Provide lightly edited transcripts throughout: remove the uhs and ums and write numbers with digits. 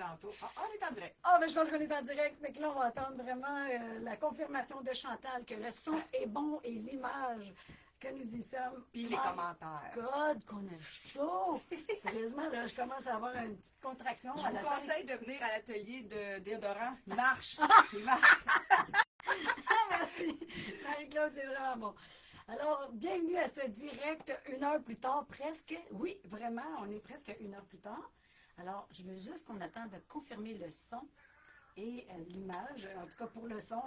tantôt. Ah, on est en direct. Ah, ben je pense qu'on est en direct. Fait que là, on va attendre vraiment la confirmation de Chantal que le son est bon et l'image que nous y sommes. Puis les commentaires. God, qu'on est chaud! Sérieusement, là, je commence à avoir une petite contraction Je à vous la conseille de venir à l'atelier de déodorant. Il marche. Il marche. Merci. Marie-Claude, c'est vraiment bon. Alors, bienvenue à ce direct 1 heure plus tard, presque. Oui, vraiment, on est presque 1 heure plus tard. Alors, je veux juste qu'on attende de confirmer le son et l'image. En tout cas, pour le son,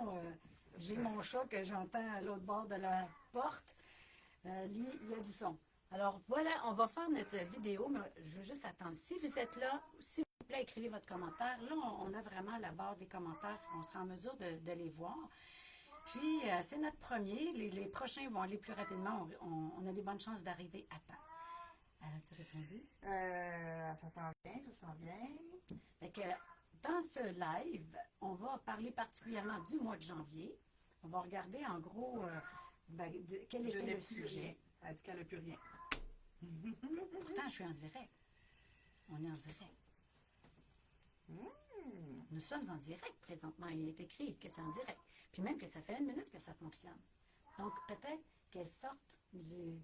j'ai mon chat que j'entends à l'autre bord de la porte. Lui, il y a du son. Alors, voilà, on va faire notre vidéo, mais je veux juste attendre. Si vous êtes là, s'il vous plaît, écrivez votre commentaire. Là, on a vraiment la barre des commentaires. On sera en mesure de les voir. Puis, c'est notre premier. Les prochains vont aller plus rapidement. On a des bonnes chances d'arriver à temps. As-tu répondu? Ça sent bien, ça sent bien. Fait que, dans ce live, on va parler particulièrement du mois de janvier. On va regarder en gros quel Je était n'ai le plus rien. sujet. Elle dit qu'elle n'a plus rien. Pourtant, je suis en direct. On est en direct. Nous sommes en direct présentement. Il est écrit que c'est en direct. Puis même que ça fait 1 minute que ça fonctionne. Donc, peut-être qu'elle sorte du...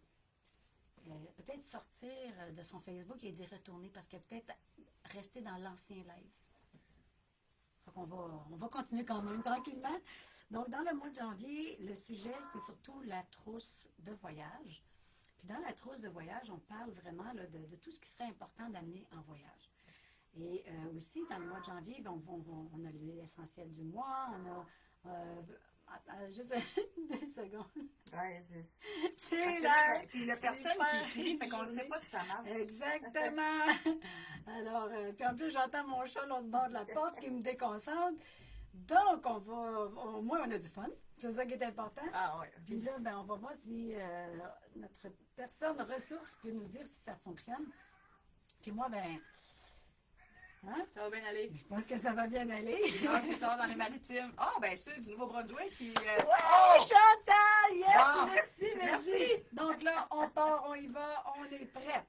peut-être sortir de son Facebook et d'y retourner parce qu'elle peut-être rester dans l'ancien live. Donc, on va continuer quand même tranquillement. Donc, dans le mois de janvier, le sujet, c'est surtout la trousse de voyage. Puis dans la trousse de voyage, on parle vraiment là, de tout ce qui serait important d'amener en voyage. Et aussi, dans le mois de janvier, ben, on a l'huile essentielle du mois, on a... attends, juste 2 secondes. Ouais, C'est là. Puis il y a personne qui écrit, fait qu'on ne sait pas si ça marche. Exactement. Alors, puis en plus, j'entends mon chat l'autre bord de la porte qui me déconcentre. Donc, au moins, on a du fun. C'est ça qui est important. Ah ouais. Puis là, ben, on va voir si notre personne ressource peut nous dire si ça fonctionne. Puis moi, ben... Hein? Ça va bien aller. Je pense que ça va bien aller. Plus tard dans les maritimes. Ah, bien sûr, du Nouveau-Brunswick. Puis, Ouais, Chantal! Yes! Bon. Merci. Donc là, on part, on y va, on est prête.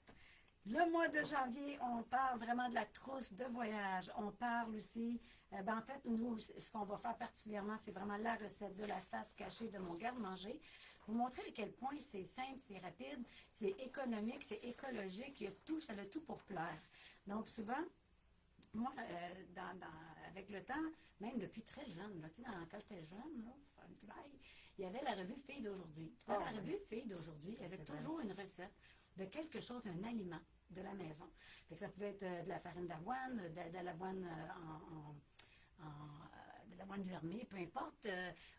Le mois de janvier, on parle vraiment de la trousse de voyage. On parle aussi, en fait, nous, ce qu'on va faire particulièrement, c'est vraiment la recette de la face cachée de mon garde-manger. Vous montrer à quel point c'est simple, c'est rapide, c'est économique, c'est écologique, il y a tout, ça a tout pour plaire. Donc souvent, moi, avec le temps, même depuis très jeune, là, quand j'étais jeune, là, un petit bail, il y avait la revue Filles d'aujourd'hui. Dans la revue Filles d'aujourd'hui, il y avait toujours une recette de quelque chose, un aliment de la maison. Fait que ça pouvait être de la farine d'avoine, de l'avoine de l'avoine germée, peu importe,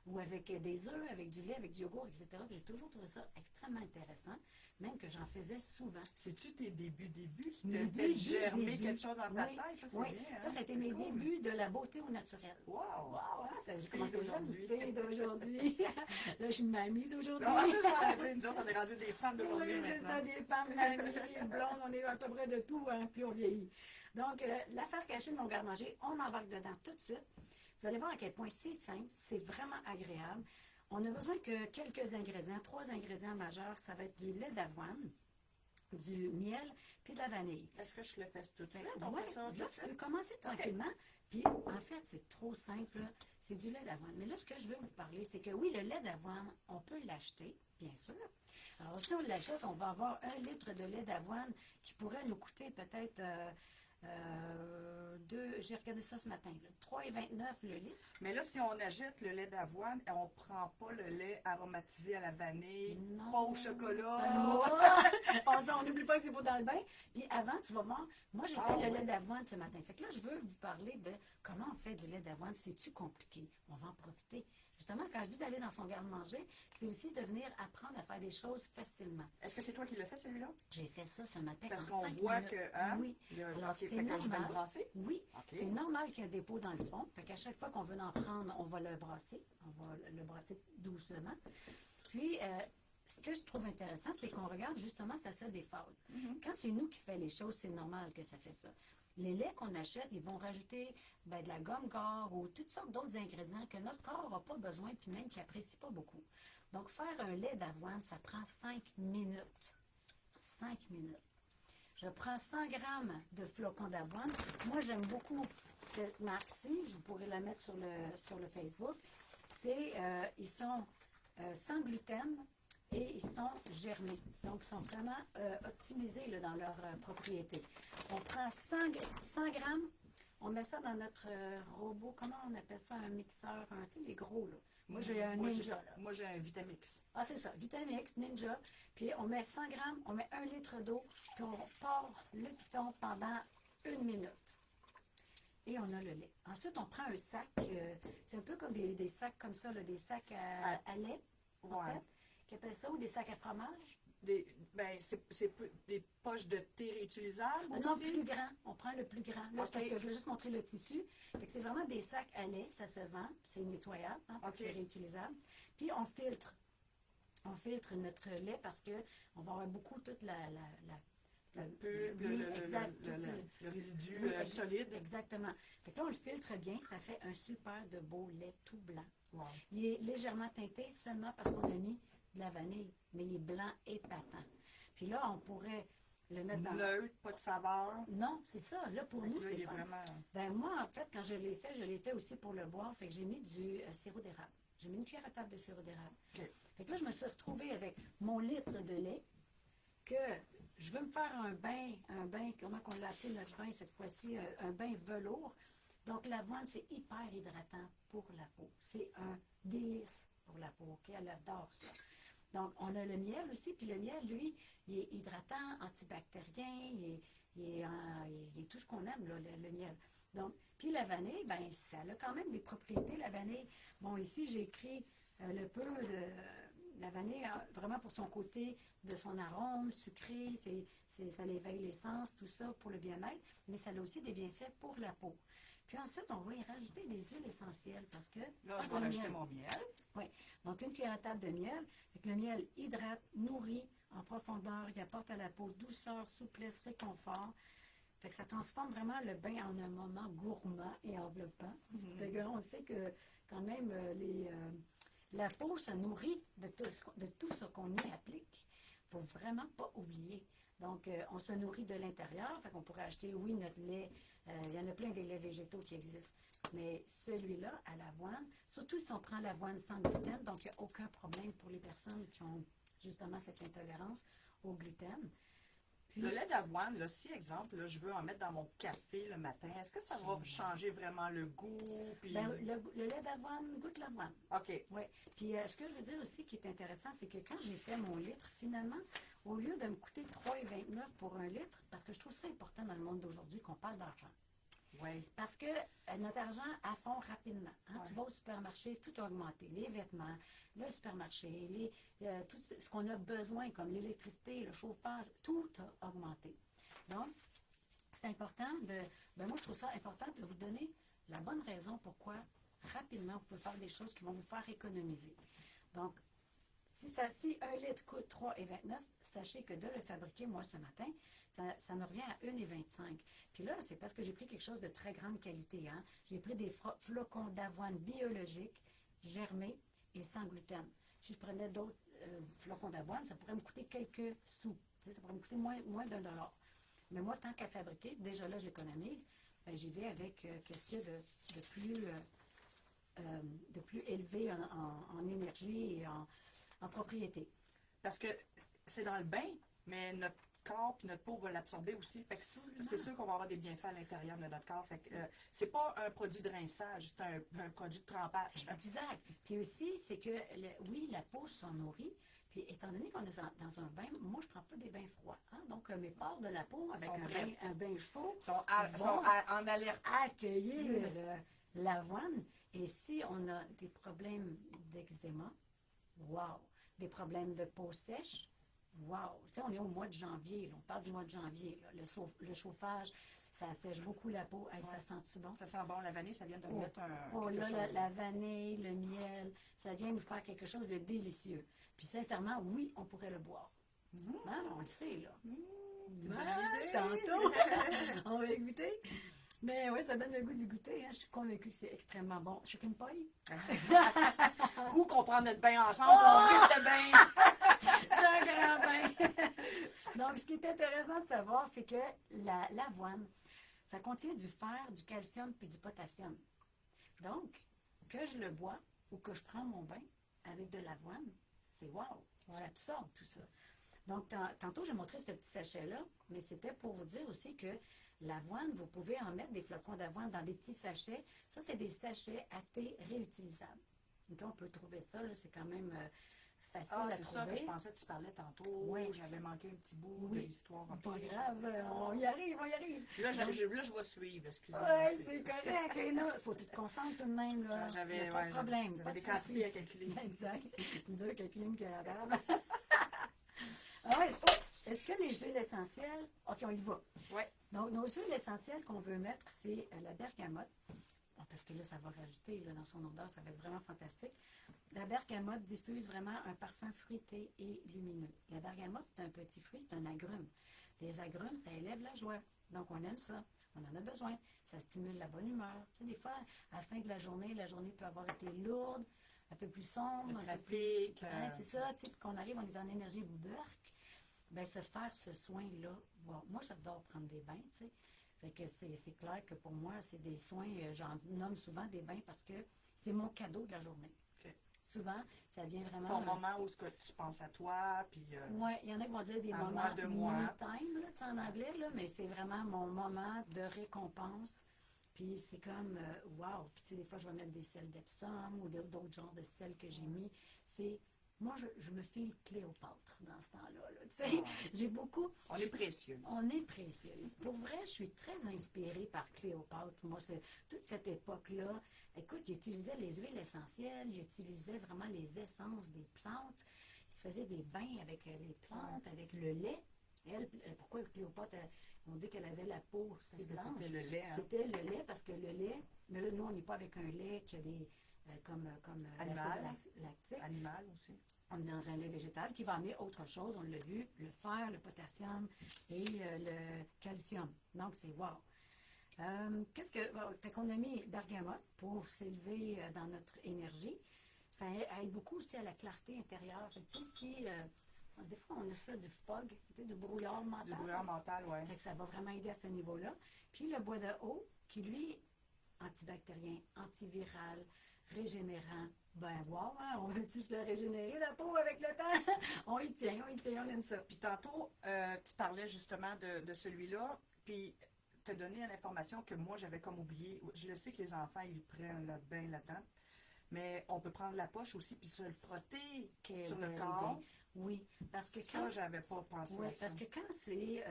ou avec des œufs, avec du lait, avec du yogourt, etc. J'ai toujours trouvé ça extrêmement intéressant, même que j'en faisais souvent. C'est-tu tes débuts qui Mes te fait débuts, germer quelque chose dans ta oui, tête? Ça, c'est oui. bien. Ça, c'était mes débuts de la beauté au naturel. Wow! Wow, hein, j'ai commencé d'aujourd'hui. Fille d'aujourd'hui. Là, je suis mamie d'aujourd'hui. Non, c'est ça, nous autres, on est rendus des femmes d'aujourd'hui Oui, c'est maintenant. ça, des femmes, mamies, blondes, on est à peu près de tout, hein, puis on vieillit. Donc, la face cachée de mon garde-manger, on embarque dedans tout de suite. Vous allez voir à quel point c'est simple, c'est vraiment agréable. On n'a besoin que quelques ingrédients, 3 ingrédients majeurs. Ça va être du lait d'avoine, du miel, puis de la vanille. Est-ce que je le fais tout de suite? Oui, ça là, tu peux commencer tranquillement. Puis, en fait, c'est trop simple. C'est du lait d'avoine. Mais là, ce que je veux vous parler, c'est que oui, le lait d'avoine, on peut l'acheter, bien sûr. Alors, si on l'achète, on va avoir 1 litre de lait d'avoine qui pourrait nous coûter peut-être... j'ai regardé ça ce matin, 3,29 le litre. Mais là, si on achète le lait d'avoine, on ne prend pas le lait aromatisé à la vanille, Non. pas au chocolat. On n'oublie pas que c'est pas dans le bain. Puis avant, tu vas voir, moi j'ai fait le lait d'avoine ce matin. Fait que là, je veux vous parler de comment on fait du lait d'avoine. C'est-tu compliqué? On va en profiter. Justement, quand je dis d'aller dans son garde-manger, c'est aussi de venir apprendre à faire des choses facilement. Est-ce que c'est toi qui l'as fait, celui-là? J'ai fait ça ce matin. Parce en qu'on 5 voit minutes. que, hein? Oui. Alors, c'est fait que je vais le normal. brasser? Oui. OK. C'est normal qu'il y ait un dépôt dans le fond. Fait qu'à chaque fois qu'on veut en prendre, on va le brasser. On va le brasser doucement. Puis, ce que je trouve intéressant, c'est qu'on regarde justement, ça se déphase. Quand c'est nous qui fait les choses, c'est normal que ça fait ça. Les laits qu'on achète, ils vont rajouter de la gomme gare ou toutes sortes d'autres ingrédients que notre corps n'a pas besoin, puis même qu'il n'apprécie pas beaucoup. Donc, faire un lait d'avoine, ça prend 5 minutes. 5 minutes. je prends 100 grammes de flocons d'avoine. Moi, j'aime beaucoup cette marque-ci. Je pourrais la mettre sur le Facebook. Ils sont sans gluten et ils sont germés. Donc, ils sont vraiment optimisés là, dans leurs propriétés. On prend 100 grammes, on met ça dans notre robot. Comment on appelle ça? Un mixeur, tu sais, les gros, là. Moi, j'ai un Ninja. Moi, j'ai un Vitamix. Ah, c'est ça, Vitamix, Ninja. Puis, on met 100 grammes, on met 1 litre d'eau, puis on porte le piton pendant 1 minute. Et on a le lait. Ensuite, on prend un sac, c'est un peu comme des sacs comme ça, là, des sacs à lait, en fait, qui appellent ça, ou des sacs à fromage. C'est des poches de thé réutilisables aussi? Non, plus grand. On prend le plus grand. Là, Okay. parce que je vais juste montrer le tissu. Fait que c'est vraiment des sacs à lait, ça se vend, c'est nettoyable, hein, parce que c'est réutilisable. Puis on filtre. On filtre notre lait parce qu'on va avoir beaucoup toute la pulpe, le résidu solide. Exactement. Fait que là, on le filtre bien, ça fait un super de beau lait tout blanc. Wow. Il est légèrement teinté seulement parce qu'on a mis de la vanille, mais il est blanc épatant. Puis là, on pourrait le mettre dans... Neutre, pas de saveur. Non, c'est ça. Là, pour nous, Là, c'est il est fun. vraiment... Ben moi, en fait, quand je l'ai fait aussi pour le boire. Fait que j'ai mis du sirop d'érable. J'ai mis une cuillère à table de sirop d'érable. Okay. Fait que là, je me suis retrouvée avec mon litre de lait que je veux me faire un bain, comment on l'a appelé notre bain cette fois-ci, un bain velours. Donc, l'avoine, c'est hyper hydratant pour la peau. C'est un délice pour la peau, OK? Elle adore ça. Donc, on a le miel aussi, puis le miel, lui, il est hydratant, antibactérien, il est tout ce qu'on aime, là, le miel. Donc, puis la vanille, ben ça a quand même des propriétés, la vanille. Bon, ici, j'ai écrit le peu de la vanille, vraiment pour son côté de son arôme sucré, ça l'éveille les sens, tout ça pour le bien-être, mais ça a aussi des bienfaits pour la peau. Puis ensuite, on va y rajouter des huiles essentielles parce que... Là, je vais rajouter mon miel. Oui. Donc, une cuillère à table de miel. Fait que le miel hydrate, nourrit en profondeur, il apporte à la peau douceur, souplesse, réconfort. Fait que ça transforme vraiment le bain en un moment gourmand et enveloppant. Fait que on sait que quand même, la peau se nourrit de tout ce qu'on y applique. Il ne faut vraiment pas oublier. Donc, on se nourrit de l'intérieur. Fait qu'on pourrait acheter, oui, notre lait. Il y en a plein des laits végétaux qui existent. Mais celui-là, à l'avoine, surtout si on prend l'avoine sans gluten, donc il n'y a aucun problème pour les personnes qui ont justement cette intolérance au gluten. Puis, le lait d'avoine, là, si, exemple, là, je veux en mettre dans mon café le matin, est-ce que ça va changer vraiment le goût? Puis... Ben, le lait d'avoine goûte l'avoine. OK. Oui. Puis, ce que je veux dire aussi qui est intéressant, c'est que quand j'ai fait mon litre, finalement, au lieu de me coûter 3,29 pour un litre, parce que je trouve ça important dans le monde d'aujourd'hui qu'on parle d'argent. Oui. Parce que notre argent affond rapidement. Hein? Tu vas au supermarché, tout a augmenté. Les vêtements, le supermarché, tout ce qu'on a besoin, comme l'électricité, le chauffage, tout a augmenté. Donc, c'est important moi, je trouve ça important de vous donner la bonne raison pourquoi, rapidement, vous pouvez faire des choses qui vont vous faire économiser. Donc, si 1 litre coûte 3,29, sachez que de le fabriquer, moi, ce matin, ça me revient à 1,25. Puis là, c'est parce que j'ai pris quelque chose de très grande qualité. Hein? J'ai pris des flocons d'avoine biologiques, germés et sans gluten. Si je prenais d'autres flocons d'avoine, ça pourrait me coûter quelques sous. Ça pourrait me coûter moins d'$1. Mais moi, tant qu'à fabriquer, déjà là, j'économise. Ben, j'y vais avec quelque chose de plus élevé en énergie et en propriété. Parce que c'est dans le bain, mais notre corps et notre peau va l'absorber aussi. Fait que c'est sûr qu'on va avoir des bienfaits à l'intérieur de notre corps. Fait que c'est pas un produit de rinçage, c'est un produit de trempage. Exact. Puis aussi, c'est que, oui, la peau s'en nourrit. Puis étant donné qu'on est dans un bain, moi, je ne prends pas des bains froids. Hein? Donc, mes pores de la peau, avec un bain chaud, sont en alerte. Accueillir l'avoine. Et si on a des problèmes d'eczéma, wow! Des problèmes de peau sèche, wow! Tu sais, on est au mois de janvier, là, on parle du mois de janvier. Là, le chauffage, ça sèche beaucoup la peau. Hey, ça sent-tu bon? Ça sent bon, la vanille, ça vient de mettre un... Oh là, la vanille, le miel, ça vient nous faire quelque chose de délicieux. Puis sincèrement, oui, on pourrait le boire. Hein, on le sait, là. Tantôt, on va y goûter. Mais oui, ça donne le goût d'y goûter. Hein. Je suis convaincue que c'est extrêmement bon. Je suis qu'une paille. Ou qu'on prend notre bain ensemble, on goûte le bain. un grand bain. Donc, ce qui est intéressant de savoir, c'est que l'avoine, ça contient du fer, du calcium et du potassium. Donc, que je le bois ou que je prends mon bain avec de l'avoine, c'est wow, j'absorbe tout ça. Donc, tantôt, j'ai montré ce petit sachet-là, mais c'était pour vous dire aussi que l'avoine, vous pouvez en mettre des flocons d'avoine dans des petits sachets. Ça, c'est des sachets à thé réutilisables. Donc, on peut trouver ça, là, c'est quand même facile à trouver. C'est ça que je pensais que tu parlais tantôt. Oui. J'avais manqué un petit bout de l'histoire. Pas grave, on y arrive, on y arrive. Là, je vais suivre, excusez-moi. Oui, c'est correct. Il faut que tu te concentres tout de même. Là. J'avais pas de problème. J'avais des quantités à calculer. Exact. Dur calculer que la barbe. Ah ouais, oups. Est-ce que les huiles essentielles... OK, on y va. Oui. Donc, nos huiles essentielles qu'on veut mettre, c'est la bergamote. Bon, parce que là, ça va rajouter là, dans son odeur, ça va être vraiment fantastique. La bergamote diffuse vraiment un parfum fruité et lumineux. La bergamote, c'est un petit fruit, c'est un agrume. Les agrumes, ça élève la joie. Donc, on aime ça. On en a besoin. Ça stimule la bonne humeur. Tu sais, des fois, à la fin de la journée peut avoir été lourde, un peu plus sombre. Le trafic. C'est ça, tu sais, qu'on arrive, on est en énergie burk. Bien, se faire ce soin-là, bon, moi, j'adore prendre des bains, tu sais. Fait que c'est clair que pour moi, c'est des soins, j'en nomme souvent des bains parce que c'est mon cadeau de la journée. Okay. Souvent, ça vient vraiment... Ton moment où tu penses à toi, puis... Oui, il y en a qui vont dire des moments de me time, là, en anglais, là, mais c'est vraiment mon moment de récompense. Puis c'est comme, wow! Puis des fois, je vais mettre des sels d'Epsom ou d'autres genres de sels que j'ai mis. C'est... Moi, je me file Cléopâtre dans ce temps-là. Là, tu sais. J'ai beaucoup... On est précieux. On est précieuse. Pour vrai, je suis très inspirée par Cléopâtre. Moi, toute cette époque-là, écoute, j'utilisais les huiles essentielles, j'utilisais vraiment les essences des plantes. Je faisais des bains avec les plantes, avec le lait. Elle, pourquoi Cléopâtre, on dit qu'elle avait la peau blanche? C'était le lait. Hein? C'était le lait parce que le lait, mais là, nous, on n'est pas avec un lait qui a des... comme animal. Lactique. Animal aussi. On est dans un lait végétal qui va amener autre chose, on l'a vu, le fer, le potassium et le calcium. Donc, c'est wow. Fait qu'on a mis bergamote pour s'élever dans notre énergie. Ça aide beaucoup aussi à la clarté intérieure. Fait que, si, des fois, on a ça du fog, du brouillard mental. Du brouillard mental, oui. Fait que ça va vraiment aider à ce niveau-là. Puis le bois de haut, qui lui, antibactérien, antiviral, régénérant. Ben, wow, hein, on veut-tu se le régénérer, la peau, avec le temps? on y tient, on aime ça. Puis tantôt, tu parlais justement de celui-là, puis tu as donné une information que moi, j'avais comme oublié. Je le sais que les enfants, ils prennent le bain là-dedans, mais on peut prendre la poche aussi, puis se le frotter sur le corps. Oui, parce que quand... Ça, j'avais pas pensé à ça. Parce que quand c'est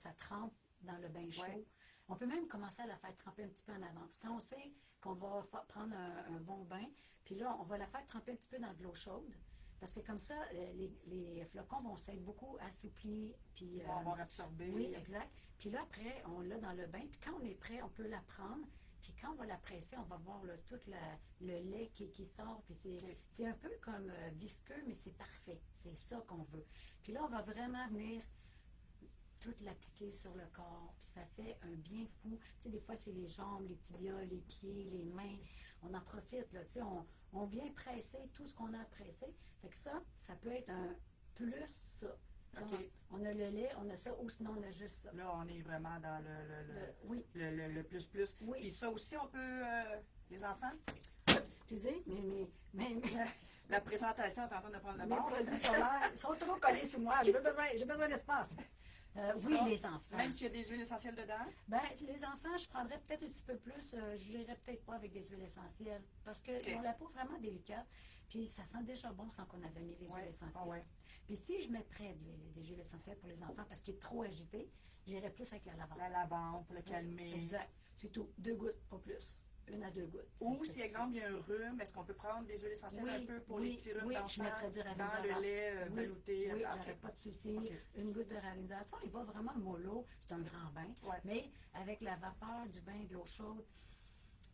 ça trempe dans le bain chaud, on peut même commencer à la faire tremper un petit peu en avance. Quand on sait qu'on va prendre un bon bain, puis là, on va la faire tremper un petit peu dans de l'eau chaude, parce que comme ça, les flocons vont s'être beaucoup assouplis. Puis, ils vont avoir absorbé. Oui, exact. Puis là, après, on l'a dans le bain, puis quand on est prêt, on peut la prendre, puis quand on va la presser, on va voir là, tout le lait qui sort, puis c'est un peu comme visqueux, mais c'est parfait. C'est ça qu'on veut. Puis là, on va vraiment venir tout l'appliquer sur le corps, puis ça fait un bien fou. Tu sais, des fois, c'est les jambes, les tibias, les pieds, les mains. On en profite, là, tu sais, on vient presser tout ce qu'on a à presser. Fait que ça peut être un plus ça. Okay. On a le lait, on a ça, ou sinon on a juste ça. Là, on est vraiment dans le plus-plus. Oui. Puis ça aussi, on peut, les enfants? Excusez, mais la présentation est en train de prendre le bord. Mes produits solaires sont trop collés sur moi. J'ai besoin d'espace. Oui, ça, les enfants. Même s'il y a des huiles essentielles dedans? Ben, les enfants, je prendrais peut-être un petit peu plus. Je n'irais peut-être pas avec des huiles essentielles. Parce qu'ils ont la peau vraiment délicate. Puis ça sent déjà bon sans qu'on avait mis les huiles essentielles. Puis si je mettrais des huiles essentielles pour les enfants parce qu'il est trop agité, j'irais plus avec la lavande. La lavande pour le calmer. Exact. C'est tout. 2 gouttes, pas plus. 1 à 2 gouttes. Ou si, exemple, il y a un rhume, est-ce qu'on peut prendre des huiles essentielles un peu pour les petits rhumes d'enfants dans le lait velouté? Oui, j'aurais pas de souci. Une goutte de ravinsat. Ça, il va vraiment mollo. C'est un grand bain. Mais avec la vapeur du bain et de l'eau chaude,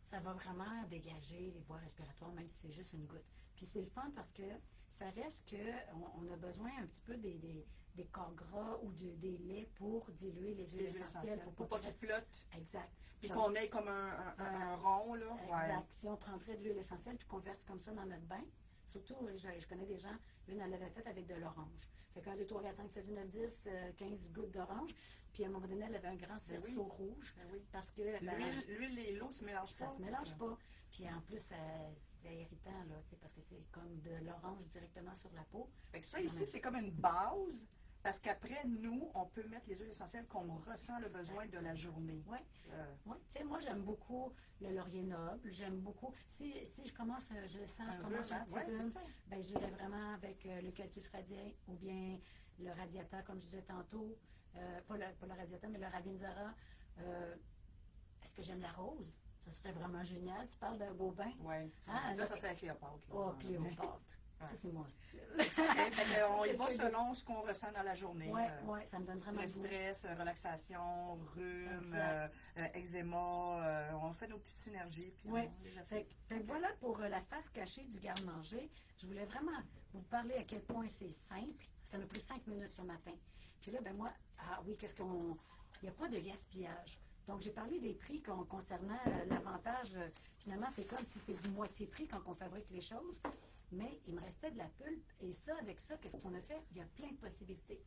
ça va vraiment dégager les voies respiratoires, même si c'est juste une goutte. Puis c'est le fun parce que ça reste qu'on a besoin un petit peu des corps gras ou des laits pour diluer les huiles essentielles. Pour pas qu'ils flottent. Exact. Puis qu'on ait comme un rond, là. Exact. Si on prendrait de l'huile essentielle puis qu'on verse comme ça dans notre bain, Surtout, je connais des gens, une, elle l'avait faite avec de l'orange. Fait qu'un, 2, 3, 4, 5, 6, 7, 8, 9, 10, 15 gouttes d'orange. Puis à un moment donné, elle avait un grand cerceau rouge. Parce que l'huile et l'eau se mélangent pas. Ça se mélange pas. Puis en plus, c'était irritant, là, parce que c'est comme de l'orange directement sur la peau. Fait que ça ici, c'est comme une base. Parce qu'après, nous, on peut mettre les huiles essentielles qu'on ressent le besoin de la journée. Oui. Tu sais, moi, j'aime beaucoup le laurier noble. J'aime beaucoup. Si je commence, je le sens, je commence un petit rhume, ben, j'irais vraiment avec l'eucalyptus radié ou bien le radiata, comme je disais tantôt. Pas le radiata, mais le ravinzara. Est-ce que j'aime la rose? Ça serait vraiment génial. Tu parles d'un beau bain. Oui. Ça serait la Cléopâtre. Oh, Cléopâtre. Ça, c'est mon style. On y va selon ce qu'on ressent dans la journée. Oui, ça me donne vraiment le stress, relaxation, rhume, eczéma. On fait nos petites synergies. Oui. Fait voilà pour la face cachée du garde-manger. Je voulais vraiment vous parler à quel point c'est simple. Ça m'a pris 5 minutes ce matin. Puis là, ben moi, qu'est-ce qu'on... Il n'y a pas de gaspillage. Donc, j'ai parlé des prix concernant l'avantage. Finalement, c'est comme si c'est du moitié prix quand on fabrique les choses. Mais il me restait de la pulpe. Et ça, avec ça, qu'est-ce qu'on a fait? Il y a plein de possibilités.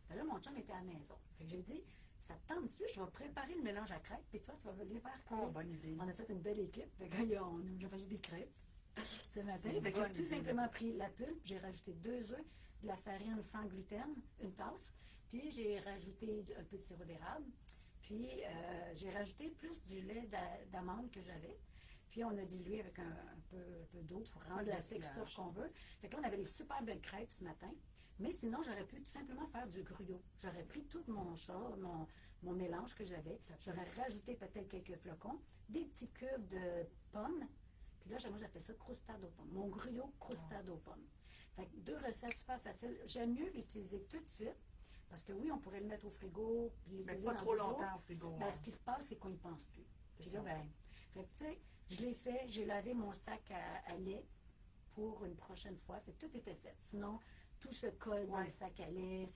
Ben là, mon chum était à la maison. Fait que j'ai dit, ça te tente dessus, je vais préparer le mélange à crêpes. Puis toi, tu vas venir faire quoi? Oh, bonne idée. On a fait une belle équipe. Fait que on a fait des crêpes ce matin. Fait que j'ai tout simplement pris la pulpe. J'ai rajouté 2 œufs, de la farine sans gluten, une tasse. Puis j'ai rajouté un peu de sirop d'érable. Puis j'ai rajouté plus du lait d'amande que j'avais. Puis on a dilué avec un peu d'eau pour rendre la texture qu'on veut. Fait que là, on avait des super belles crêpes ce matin. Mais sinon, j'aurais pu tout simplement faire du gruau. J'aurais pris tout mon mélange que j'avais. J'aurais rajouté peut-être quelques flocons, des petits cubes de pommes. Puis là, moi, j'appelle ça crostade aux pommes. Mon gruau crostade aux pommes. Fait que 2 recettes super faciles. J'aime mieux l'utiliser tout de suite. Parce que oui, on pourrait le mettre au frigo. Puis mais pas trop longtemps au frigo. Ben, ce qui se passe, c'est qu'on n'y pense plus. Puis là, ben, fait que, tu sais, je l'ai fait, j'ai lavé mon sac à lait pour une prochaine fois. Fait que tout était fait. Sinon, tout se colle dans le sac à lait.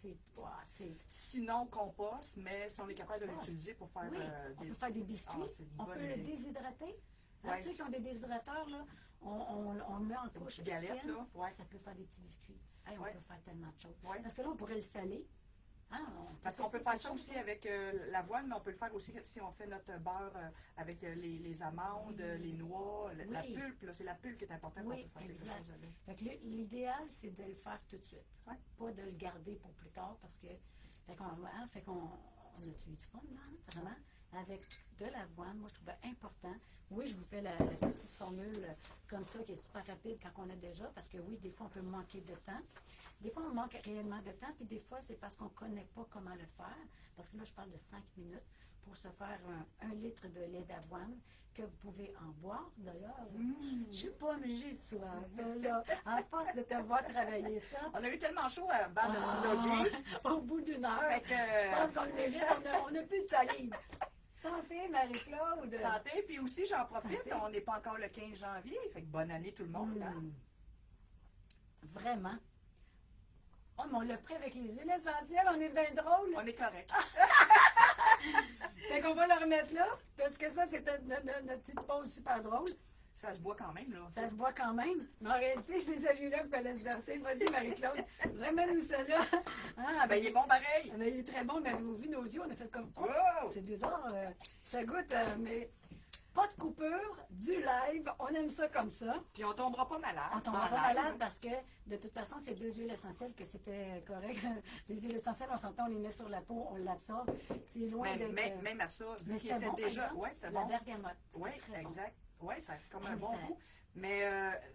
Sinon, compost, mais si on est capable de l'utiliser pour faire on peut faire des biscuits. On peut le déshydrater. Ceux qui ont des déshydrateurs, là, on le met en couche galette, fine. là. Ça peut faire des petits biscuits. On peut faire tellement de choses. Parce que là, on pourrait le saler. Parce qu'on peut faire ça aussi avec l'avoine, mais on peut le faire aussi si on fait notre beurre avec les amandes, les noix, la pulpe. C'est la pulpe qui est importante pour faire quelque chose avec. L'idéal, c'est de le faire tout de suite. Pas de le garder pour plus tard parce que. Fait qu'on a eu du fun, là, vraiment. Avec de l'avoine, moi, je trouvais important. Oui, je vous fais la petite formule comme ça qui est super rapide quand on a déjà, parce que oui, des fois, on peut manquer de temps. Des fois, on manque réellement de temps, puis des fois, c'est parce qu'on ne connaît pas comment le faire. Parce que là, je parle de 5 minutes pour se faire 1 litre de lait d'avoine que vous pouvez en boire, d'ailleurs. Je ne sais pas, mais j'ai soif. Là, à force de te voir travailler ça. On a eu tellement chaud à base de au bout d'1 heure. Je pense qu'on le mérite. On n'a plus de salive. Santé, Marie-Claude. Santé, puis aussi, j'en profite, on n'est pas encore le 15 janvier, fait que bonne année tout le monde. Vraiment. Oh, mais on l'a pris avec les huiles essentielles, on est bien drôle. On est correct. Fait qu'on va le remettre là, parce que ça, c'est notre petite pause super drôle. Ça se boit quand même, là. Ça se boit quand même. Mais en réalité, c'est celui-là qu'il fallait se verser. Vas-y, Marie-Claude, remets-nous ça là. Il est bon pareil. Il est très bon, mais avez-vous vu nos yeux? On a fait comme... C'est bizarre. Ça goûte, mais... Pas de coupure, du live, on aime ça comme ça. Puis on tombera pas malade. On tombera pas malade parce que, de toute façon, c'est 2 huiles essentielles que c'était correct. Les huiles essentielles, on s'entend, on les met sur la peau, on l'absorbe. C'est loin d'être... Même à ça, vu qu'il était était déjà... Oui, c'était bon. La bergamote. Oui, exact. Oui, ça a comme un bon goût. Mais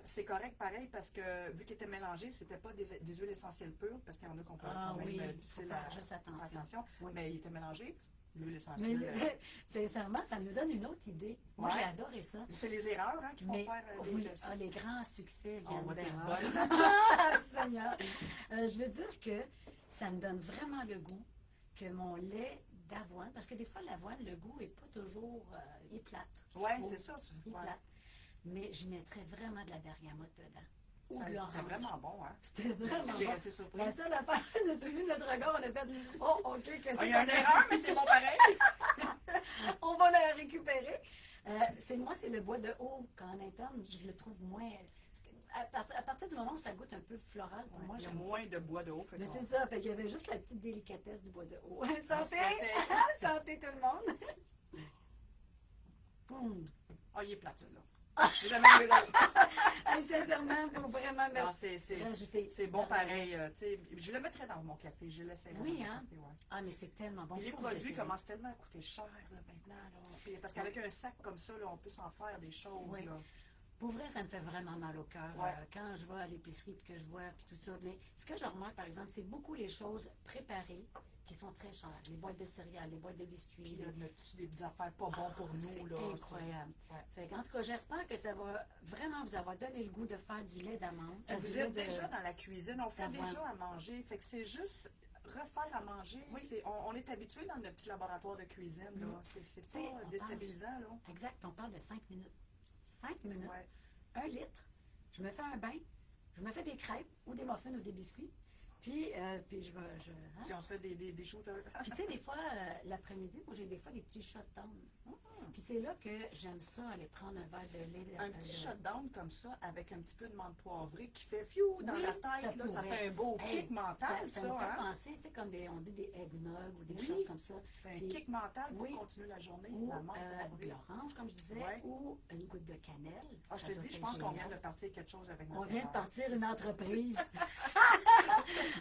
c'est correct pareil parce que, vu qu'il était mélangé, c'était pas des huiles essentielles pures, parce qu'il y en a qu'on peut quand même difficile à juste attention. Mais il était mélangé. L'huile essentielle. Mais sincèrement, ça nous donne une autre idée. Moi, j'ai adoré ça. C'est les erreurs qui font faire les grands succès viennent d'erreurs. Seigneur. Je veux dire que ça me donne vraiment le goût que mon lait d'avoine, parce que des fois, l'avoine, le goût n'est pas toujours... il est plate. Oui, c'est ça. Il est plate. Mais je mettrais vraiment de la bergamote dedans. C'était vraiment bon, hein? C'était vraiment bon. J'ai resté surprise. La seule affaire, on a suivi notre regard, on a fait « Oh, OK, qu'est-ce que c'est? » Il y a une erreur, mais c'est bon pareil. On va la récupérer. Moi, c'est le bois de haut qu'en interne, je le trouve moins... à partir du moment où ça goûte un peu floral, pour moi, il y a j'aime. moins de bois de haut. Mais c'est ça, fait qu'il y avait juste la petite délicatesse du bois de haut. Santé! c'est- Santé tout le monde! Ah, il est plate, là. J'ai jamais vu l'autre. Hey, sincèrement, il faut vraiment Non, mettre. c'est Rajouter. bon pareil. Tu sais, je le mettrais dans mon café. Je l'essaierais. Oui, dans mon hein? café, ouais. Ah, mais c'est tellement bon. Mais les Faut produits l'essayer. commencent tellement à coûter cher là, maintenant. Là. Puis, parce qu'avec un sac comme ça, là, on peut s'en faire des choses. Oui. Là. Pour vrai, ça me fait vraiment mal au cœur Ouais. quand je vais à l'épicerie et que je vois puis tout ça. Mais ce que je remarque, par exemple, c'est beaucoup les choses préparées qui sont très chères. Les boîtes de céréales, les boîtes de biscuits. Puis là, des petites affaires pas bonnes pour nous. C'est Là, incroyable. Ouais. Fait qu'en tout cas, j'espère que ça va vraiment vous avoir donné le goût de faire du lait d'amande. Vous du lait êtes déjà dans la cuisine, on fait d'avoine. déjà à manger. Fait que c'est juste refaire à manger. Oui. On est habitué dans notre petit laboratoire de cuisine. Là. C'est Tu sais, pas on déstabilisant. Là. Exact, on parle de 5 minutes. 5 minutes. Ouais. 1 litre. Je me fais un bain. Je me fais des crêpes ou des muffins ou des biscuits. Puis hein? Puis on se fait des shooters. Puis tu sais, des fois, l'après-midi, moi j'ai des fois des petits shutdowns. Puis c'est là que j'aime ça, aller prendre un verre de lait. Un petit shutdown comme ça, avec un petit peu de menthe poivrée qui fait fiou dans Oui, la ça tête. Là, ça pourrait. fait un beau Hey, kick mental, ça ça. me fait Hein? penser, tu sais, comme on dit des eggnog ou des Oui. choses comme ça. Un Puis- kick mental pour oui. continuer la journée. Ou La menthe de poivrée. l'orange, comme je disais, Ouais. ou une goutte de cannelle. Ah, je Ça te doit dis, je être pense qu'on génial. vient de partir quelque chose avec On notre vient de erreur. partir une entreprise.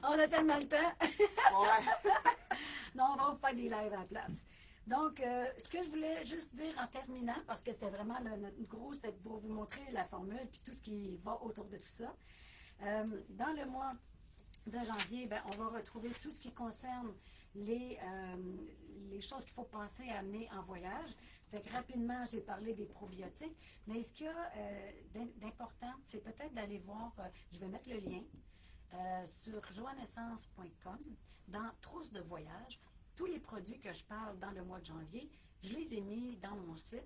On a tellement le temps. Ouais. Non, on va vous faire des lives à la place. Donc, ce que je voulais juste dire en terminant, parce que c'était vraiment notre gros, c'était pour vous montrer la formule puis tout ce qui va autour de tout ça. Dans le mois de janvier, ben, on va retrouver tout ce qui concerne les choses qu'il faut penser à amener en voyage. Fait que rapidement, j'ai parlé des probiotiques, mais ce qu'il y a d'important, c'est peut-être d'aller voir, je vais mettre le lien, sur joannessence.com, dans Trousse de voyage. Tous les produits que je parle dans le mois de janvier, je les ai mis dans mon site.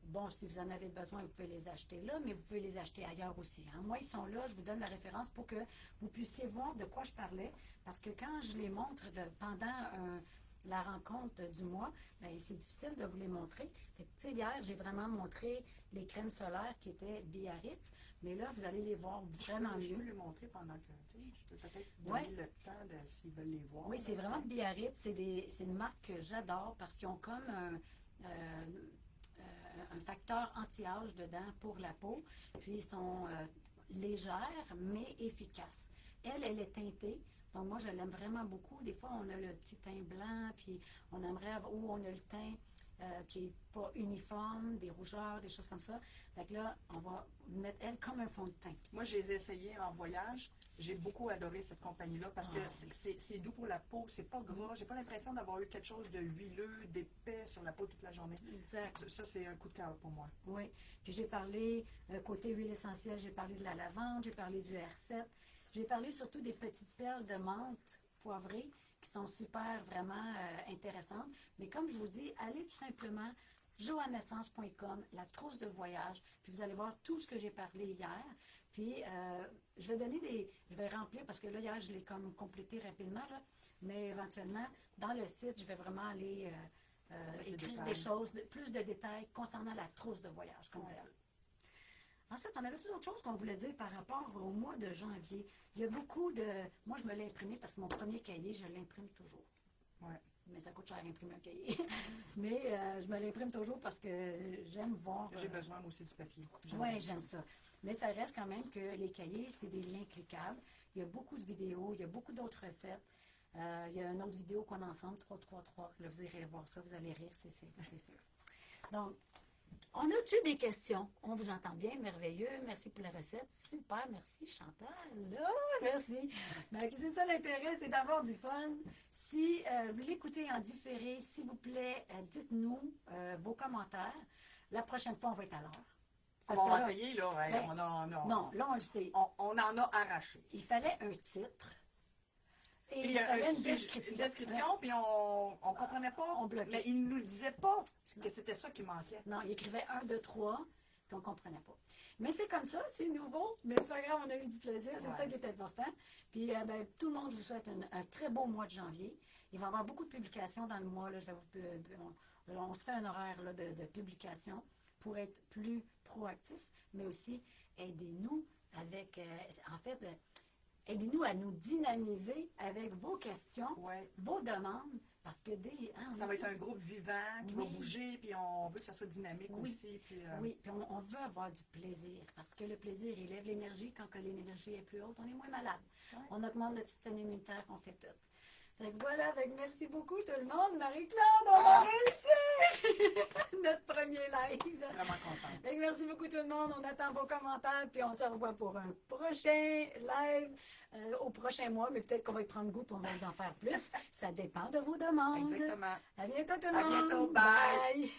Bon, si vous en avez besoin, vous pouvez les acheter là, mais vous pouvez les acheter ailleurs aussi. Hein. Moi, ils sont là, je vous donne la référence pour que vous puissiez voir de quoi je parlais, parce que quand je les montre pendant la rencontre du mois, ben, c'est difficile de vous les montrer. Fait que, tu sais, hier, j'ai vraiment montré les crèmes solaires qui étaient Biarritz, mais là, vous allez les voir vraiment Je peux mieux. les montrer pendant que, tu sais, je peux peut-être Ouais. donner le temps de s'ils veulent les voir. Oui, c'est vraiment de Biarritz. C'est une marque que j'adore parce qu'ils ont comme un facteur anti-âge dedans pour la peau. Puis ils sont légères, mais efficaces. Elle est teintée. Donc moi, je l'aime vraiment beaucoup. Des fois, on a le petit teint blanc, puis on aimerait avoir, ou on a le teint qui n'est pas uniforme, des rougeurs, des choses comme ça. Fait que là, on va mettre elle comme un fond de teint. Moi, je les ai essayés en voyage. J'ai beaucoup adoré cette compagnie-là parce que c'est doux pour la peau, c'est pas gras. J'ai pas l'impression d'avoir eu quelque chose de huileux, d'épais sur la peau toute la journée. Exact. Ça, c'est un coup de cœur pour moi. Oui. Puis j'ai parlé, côté huile essentielle, j'ai parlé de la lavande, j'ai parlé du R7. J'ai parlé surtout des petites perles de menthe poivrées qui sont super, vraiment intéressantes. Mais comme je vous dis, allez tout simplement joannessence.com, la trousse de voyage, puis vous allez voir tout ce que j'ai parlé hier. Puis je vais donner je vais remplir, parce que là, hier, je l'ai comme complété rapidement, là, mais éventuellement, dans le site, je vais vraiment aller écrire des choses, plus de détails concernant la trousse de voyage comme telle. Ensuite, on avait d'autres choses qu'on voulait dire par rapport au mois de janvier. Il y a beaucoup de... Moi, je me l'ai imprimé parce que mon premier cahier, je l'imprime toujours. Ouais. Mais ça coûte cher d'imprimer un cahier. Mais je me l'imprime toujours parce que j'aime voir... J'ai besoin moi aussi du papier. Oui, j'aime ça. Mais ça reste quand même que les cahiers, c'est des liens cliquables. Il y a beaucoup de vidéos, il y a beaucoup d'autres recettes. Il y a une autre vidéo qu'on a ensemble, 333. Là, vous irez voir ça, vous allez rire, c'est sûr. Donc, on a-tu des questions? On vous entend bien, merveilleux. Merci pour la recette. Super, merci Chantal. Là, merci. Ben, c'est ça l'intérêt, c'est d'avoir du fun. Si vous l'écoutez en différé, s'il vous plaît, dites-nous vos commentaires. La prochaine fois, on va être à l'heure. On Parce que va là, essayer, là. ben, non, là, on le sait. On en a arraché. Il fallait un titre. Et Puis, il fallait une une description. description, puis on comprenait pas. On bloquait. Mais il ne nous disait pas que c'était ça qui manquait. Non, il écrivait 1, 2, 3, puis on ne comprenait pas. Mais c'est comme ça, c'est nouveau, mais c'est pas grave, on a eu du plaisir, c'est ça qui est important. Puis ben, tout le monde, je vous souhaite un très beau mois de janvier. Il va y avoir beaucoup de publications dans le mois. Là, on se fait un horaire là, de publication pour être plus proactif, mais aussi aidez-nous avec, en fait, aidez-nous à nous dynamiser avec vos questions, Ouais. vos demandes, parce que Ça va être un groupe vivant qui va Oui. bouger, puis on veut que ça soit dynamique Oui. aussi. Puis, Oui, puis on veut avoir du plaisir, parce que le plaisir élève l'énergie. Quand que l'énergie est plus haute, on est moins malade. Ouais. On augmente notre système immunitaire, on fait tout. Fait que voilà, merci beaucoup tout le monde. Marie-Claude, on a réussi notre premier live. Vraiment contente. Fait que merci beaucoup tout le monde. On attend vos commentaires, puis on se revoit pour un prochain live au prochain mois, mais peut-être qu'on va y prendre goût, puis on va vous en faire plus. Ça dépend de vos demandes. Exactement. À bientôt tout le À monde. bientôt. Bye. Bye.